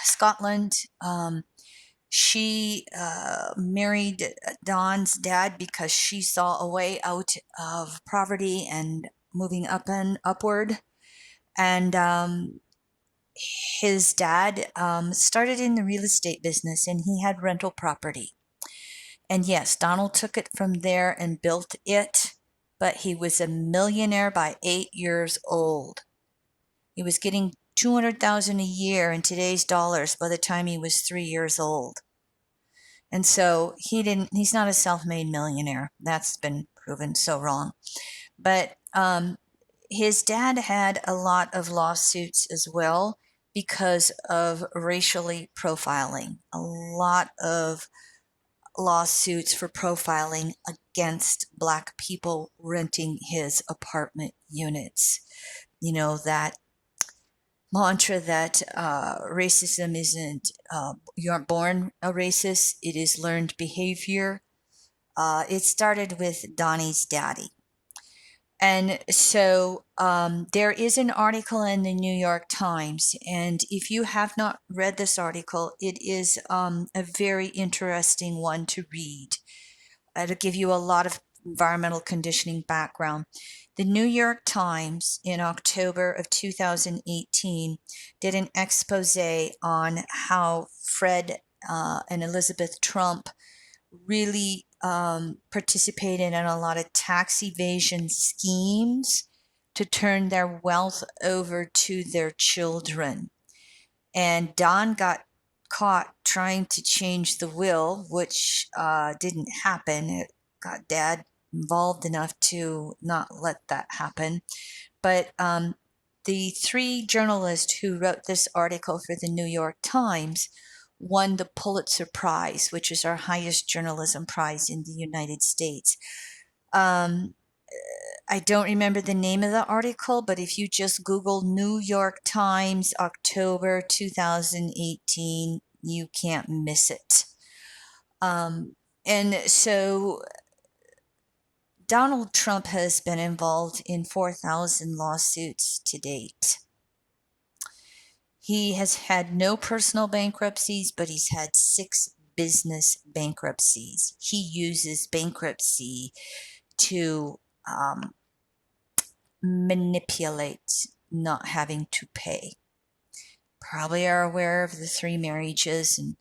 Scotland. She married Don's dad because she saw a way out of poverty and moving up and upward. And his dad started in the real estate business, and he had rental property. And yes, Donald took it from there and built it, but he was a millionaire by 8 years old. He was getting $200,000 a year in today's dollars by the time he was 3 years old. And so he's not a self-made millionaire. That's been proven so wrong. But his dad had a lot of lawsuits as well because of racially profiling. A lot of lawsuits for profiling against Black people renting his apartment units. You know, that mantra that racism isn't, you aren't born a racist, it is learned behavior. It started with Donnie's daddy. And so there is an article in the New York Times, and if you have not read this article, it is a very interesting one to read. It'll give you a lot of environmental conditioning background. The New York Times in October of 2018 did an expose on how Fred and Elizabeth Trump really participated in a lot of tax evasion schemes to turn their wealth over to their children. And Don got caught trying to change the will, which didn't happen. It got Dad involved enough to not let that happen. But the 3 journalists who wrote this article for the New York Times won the Pulitzer Prize, which is our highest journalism prize in the United States. I don't remember the name of the article, but if you just Google New York Times, October 2018, you can't miss it. And so Donald Trump has been involved in 4,000 lawsuits to date. He has had no personal bankruptcies, but he's had 6 business bankruptcies. He uses bankruptcy to manipulate not having to pay. Probably are aware of the 3 marriages, and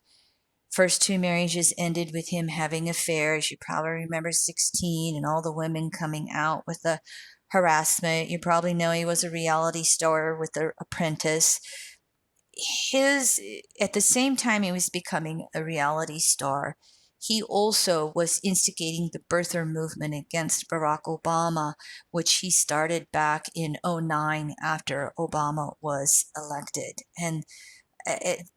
first 2 marriages ended with him having affairs. You probably remember 16 and all the women coming out with the harassment. You probably know he was a reality star with The Apprentice. At the same time he was becoming a reality star, he also was instigating the birther movement against Barack Obama, which he started back in 2009 after Obama was elected. And it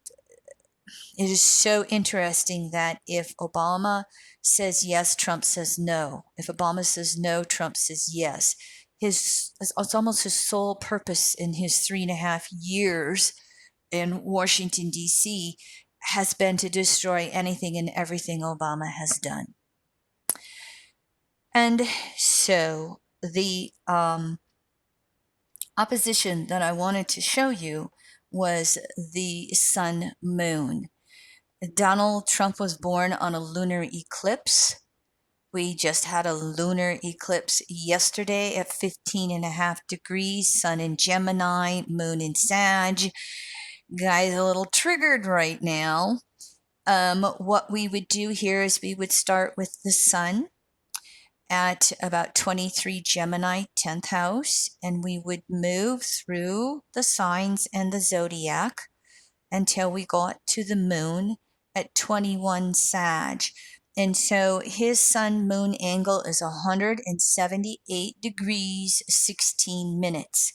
is so interesting that if Obama says yes, Trump says no. If Obama says no, Trump says yes. It's almost his sole purpose in his 3.5 years in Washington, D.C., has been to destroy anything and everything Obama has done. And so the opposition that I wanted to show you was the sun moon. Donald Trump was born on a lunar eclipse. We just had a lunar eclipse yesterday at 15.5 degrees, sun in Gemini, moon in Sag. Guy's a little triggered right now. What we would do here is we would start with the sun at about 23 Gemini, 10th house, and we would move through the signs and the zodiac until we got to the moon at 21 Sag. And so his sun moon angle is 178 degrees, 16 minutes.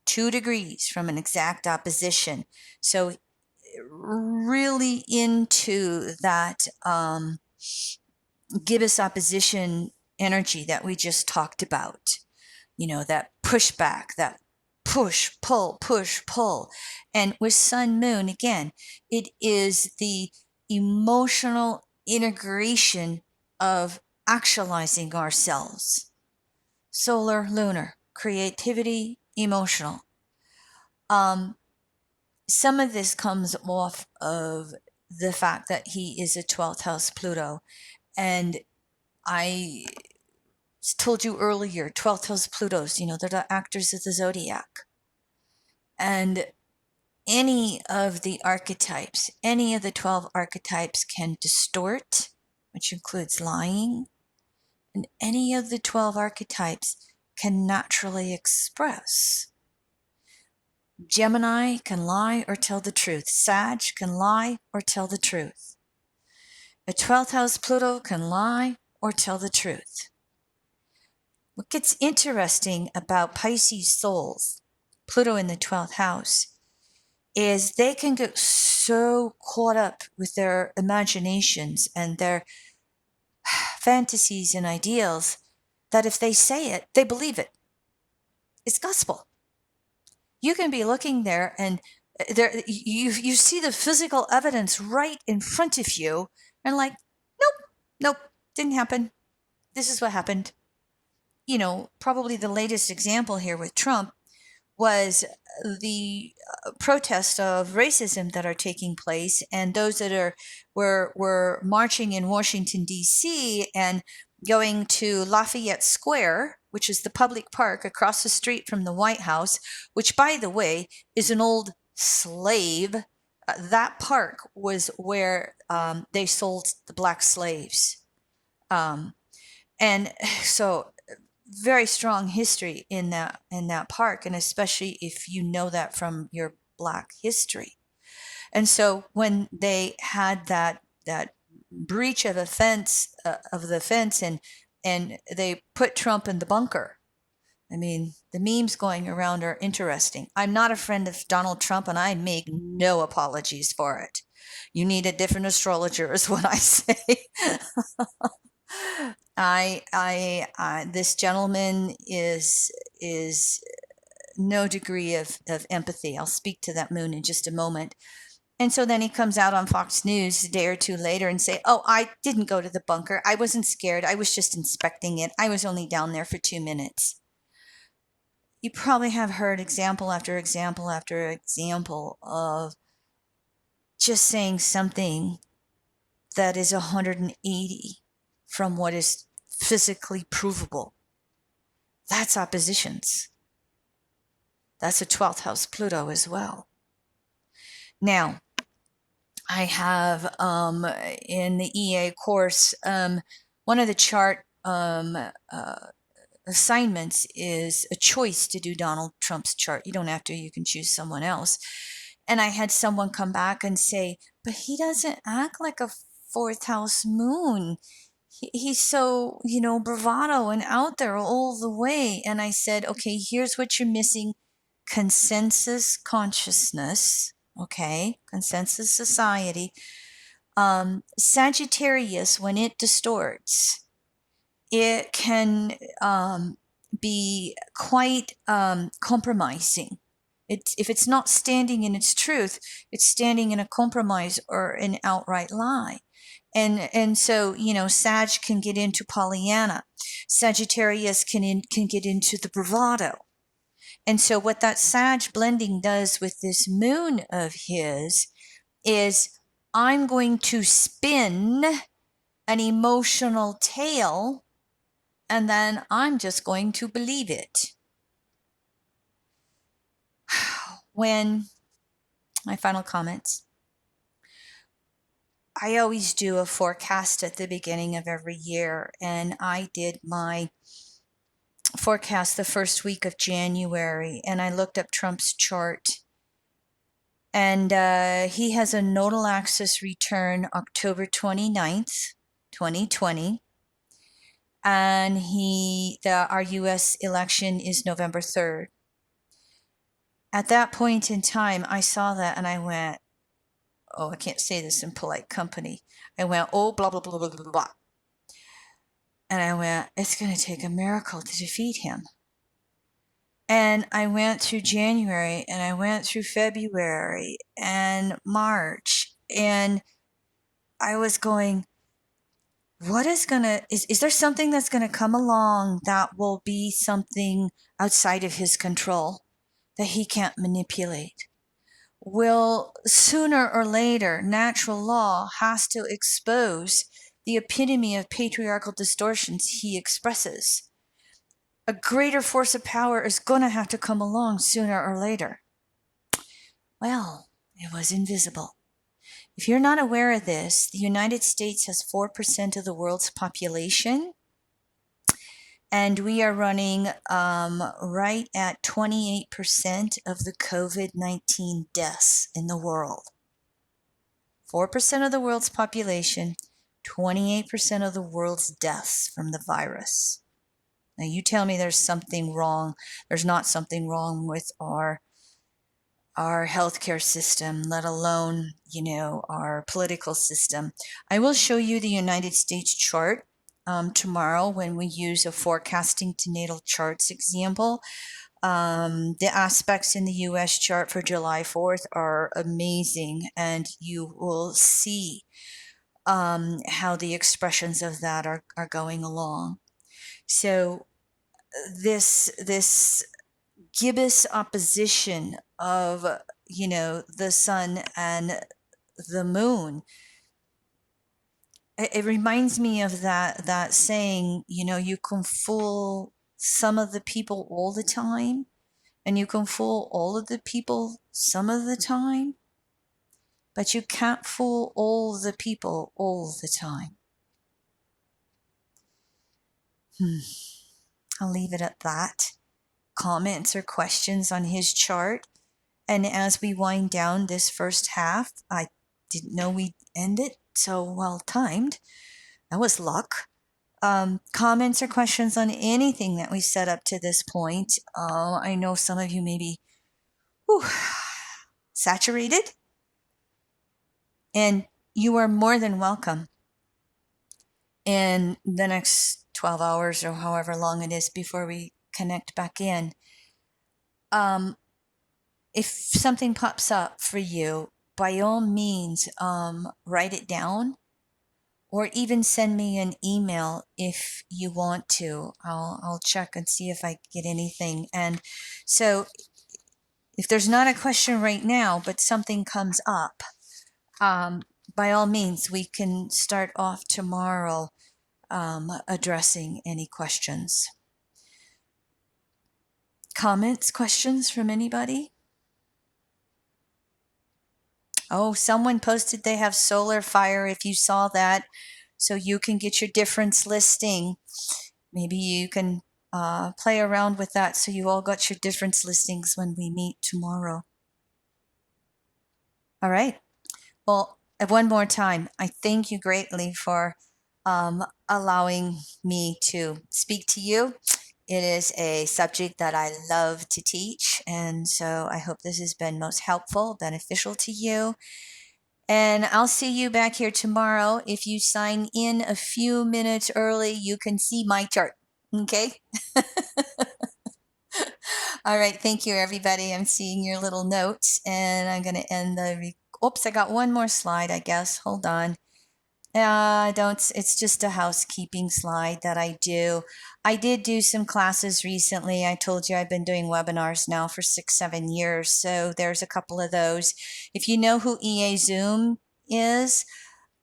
2 degrees from an exact opposition. So really into that gibbous opposition energy that we just talked about. You know, that pushback, that push, pull. And with sun moon, again, it is the emotional integration of actualizing ourselves. Solar, lunar, creativity, emotional. Some of this comes off of the fact that he is a 12th house Pluto. And I told you earlier, 12th house Plutos, they're the actors of the zodiac. And any of the archetypes, any of the 12 archetypes can distort, which includes lying. And any of the 12 archetypes can naturally express. Gemini can lie or tell the truth. Sag can lie or tell the truth. A 12th house Pluto can lie or tell the truth. What gets interesting about Pisces souls, Pluto in the 12th house, is they can get so caught up with their imaginations and their fantasies and ideals that if they say it, they believe it. It's gospel. You can be looking there and you see the physical evidence right in front of you and like, nope, didn't happen. This is what happened. Probably the latest example here with Trump was the protest of racism that are taking place, and those that were marching in Washington D.C. and going to Lafayette Square, which is the public park across the street from the White House, which, by the way, is an old slave. That park was where they sold the black slaves, and so very strong history in that park, and especially if you know that from your black history. And so when they had that breach of a fence of the fence, and they put Trump in the bunker. I mean, the memes going around are interesting. I'm not a friend of Donald Trump, and I make no apologies for it. You need a different astrologer, is what I say. This gentleman is no degree of empathy. I'll speak to that moon in just a moment. And so then he comes out on Fox News a day or two later and say, "Oh, I didn't go to the bunker. I wasn't scared. I was just inspecting it. I was only down there for 2 minutes." You probably have heard example after example after example of just saying something that is 180 from what is physically provable. That's oppositions. That's a 12th house Pluto as well. Now, I have in the EA course, one of the chart assignments is a choice to do Donald Trump's chart. You don't have to, you can choose someone else. And I had someone come back and say, but he doesn't act like a fourth house moon. He's so, bravado and out there all the way. And I said, okay, here's what you're missing: consensus consciousness, okay, consensus society. Sagittarius, when it distorts, it can be quite compromising. If it's not standing in its truth, it's standing in a compromise or an outright lie. And so, Sag can get into Pollyanna. Sagittarius can get into the bravado. And so what that Sag blending does with this moon of his is, I'm going to spin an emotional tale, and then I'm just going to believe it. When my final comments, I always do a forecast at the beginning of every year, and I did my forecast the first week of January, and I looked up Trump's chart, and he has a nodal axis return October 29th, 2020, and our U.S. election is November 3rd. At that point in time, I saw that and I went, oh, I can't say this in polite company. I went, oh, blah, blah, blah, blah, blah, blah. And I went, it's going to take a miracle to defeat him. And I went through January, and I went through February and March, and I was going, is there something that's going to come along that will be something outside of his control that he can't manipulate? Will sooner or later, natural law has to expose the epitome of patriarchal distortions he expresses. A greater force of power is going to have to come along sooner or later. Well, it was invisible. If you're not aware of this, the United States has 4% of the world's population, And we are running right at 28% of the COVID-19 deaths in the world. 4% of the world's population, 28% of the world's deaths from the virus. Now, you tell me there's something wrong. There's not something wrong with our healthcare system, let alone, our political system. I will show you the United States chart tomorrow when we use a forecasting to natal charts example. The aspects in the US chart for July 4th are amazing, and you will see how the expressions of that are going along. So this gibbous opposition of the sun and the moon, it reminds me of that saying, you can fool some of the people all the time, and you can fool all of the people some of the time, but you can't fool all the people all the time. I'll leave it at that. Comments or questions on his chart? And as we wind down this first half, I didn't know we'd end it so well timed. That was luck. Comments or questions on anything that we set up to this point? I know some of you may be saturated, and you are more than welcome in the next 12 hours or however long it is before we connect back in. If something pops up for you, by all means, write it down, or even send me an email if you want to. I'll check and see if I get anything. And so if there's not a question right now, but something comes up, by all means, we can start off tomorrow addressing any questions. Comments, questions from anybody? Oh, someone posted they have solar fire, if you saw that. So you can get your difference listing. Maybe you can play around with that so you all got your difference listings when we meet tomorrow. All right. Well, one more time, I thank you greatly for allowing me to speak to you. It is a subject that I love to teach, and so I hope this has been most helpful, beneficial to you. And I'll see you back here tomorrow. If you sign in a few minutes early, you can see my chart. Okay? All right. Thank you, everybody. I'm seeing your little notes, and I'm going to end the. Oops, I got one more slide, I guess. Hold on. I don't, it's just a housekeeping slide that I do. I did do some classes recently. I told you I've been doing webinars now for 6-7 years. So there's a couple of those. If you know who EA Zoom is,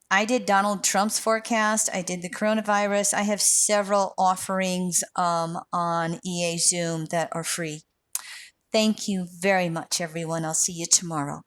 I did Donald Trump's forecast. I did the coronavirus. I have several offerings on EA Zoom that are free. Thank you very much, everyone. I'll see you tomorrow.